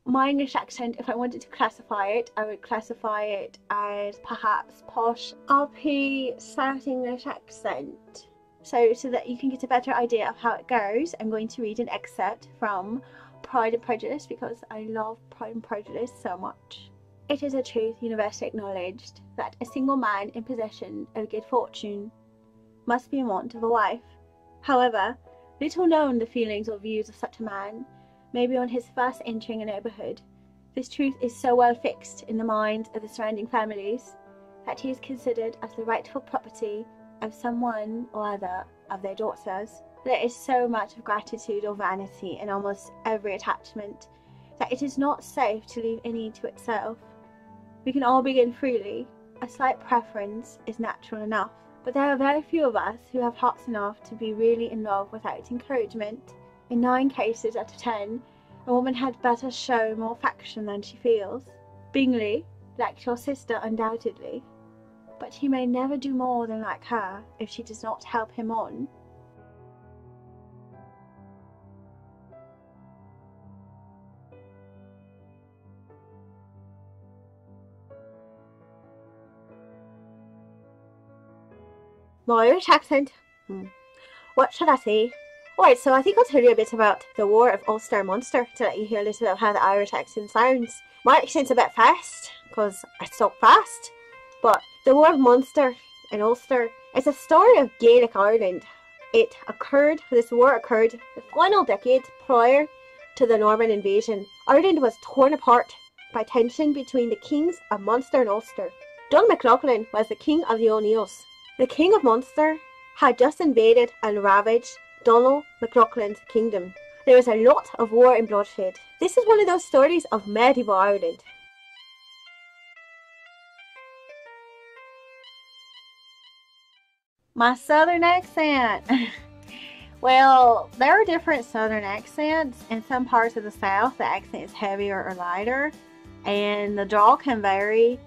My English accent, if I wanted to classify it, I would classify it as perhaps posh, uppy, South English accent. So that you can get a better idea of how it goes, I'm going to read an excerpt from Pride and Prejudice because I love Pride and Prejudice so much. It is a truth universally acknowledged that a single man in possession of good fortune must be in want of a wife. However, little known the feelings or views of such a man may be on his first entering a neighbourhood. This truth is so well fixed in the minds of the surrounding families that he is considered as the rightful property of some one or other of their daughters. There is so much of gratitude or vanity in almost every attachment that it is not safe to leave any to itself. We can all begin freely. A slight preference is natural enough, but there are very few of us who have hearts enough to be really in love without encouragement. In 9 cases out of 10, a woman had better show more affection than she feels. Bingley liked your sister undoubtedly, but he may never do more than like her if she does not help him on. My Irish accent. What should I say? Alright, so I think I'll tell you a bit about the War of Ulster and Munster to let you hear a little bit of how the Irish accent sounds. My accent's a bit fast because I talk fast, but the War of Munster and Ulster is a story of Gaelic Ireland. This war occurred the final decade prior to the Norman invasion. Ireland was torn apart by tension between the kings of Munster and Ulster. Donald MacLachlan was the king of the O'Neills. The king of Munster had just invaded and ravaged Donald MacLachlan's kingdom. There was a lot of war and bloodshed. This is one of those stories of medieval Ireland. My southern accent. Well, there are different southern accents. In some parts of the south, the accent is heavier or lighter, and the drawl can vary.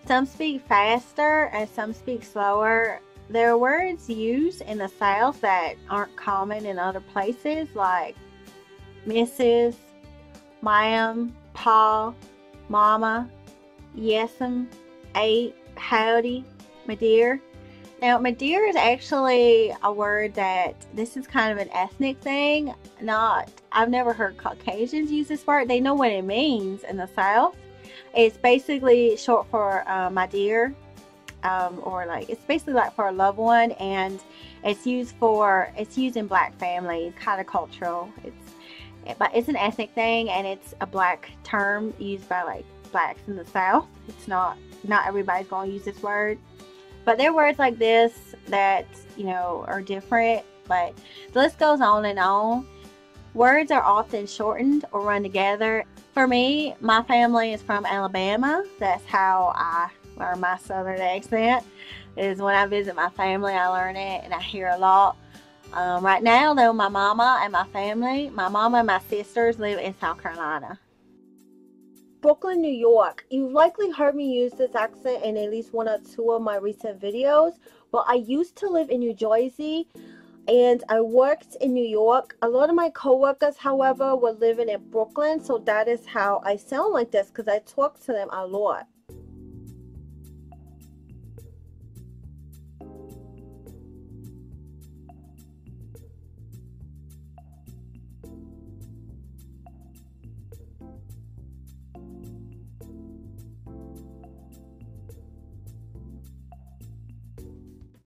Some speak faster and some speak slower. There are words used in the South that aren't common in other places, like Mrs., Ma'am, Pa, Mama, Yes'm, Ate, Howdy, my dear. Now, my dear is actually a word this is kind of an ethnic thing. I've never heard Caucasians use this word. They know what it means in the South. It's basically short for my dear, or like it's basically like for a loved one, and it's used in black families, kind of cultural. But it's an ethnic thing, and it's a black term used by like blacks in the South. It's not everybody's going to use this word, but there are words like this that are different. But the list goes on and on. Words are often shortened or run together. For me, my family is from Alabama. That's how I learn my southern accent, is when I visit my family, I learn it and I hear a lot. Right now, though, my mama and my sisters live in South Carolina. Brooklyn, New York. You've likely heard me use this accent in at least 1 or 2 of my recent videos, but I used to live in New Jersey and I worked in New York. A lot of my co-workers, however, were living in Brooklyn, so that is how I sound like this, because I talk to them a lot.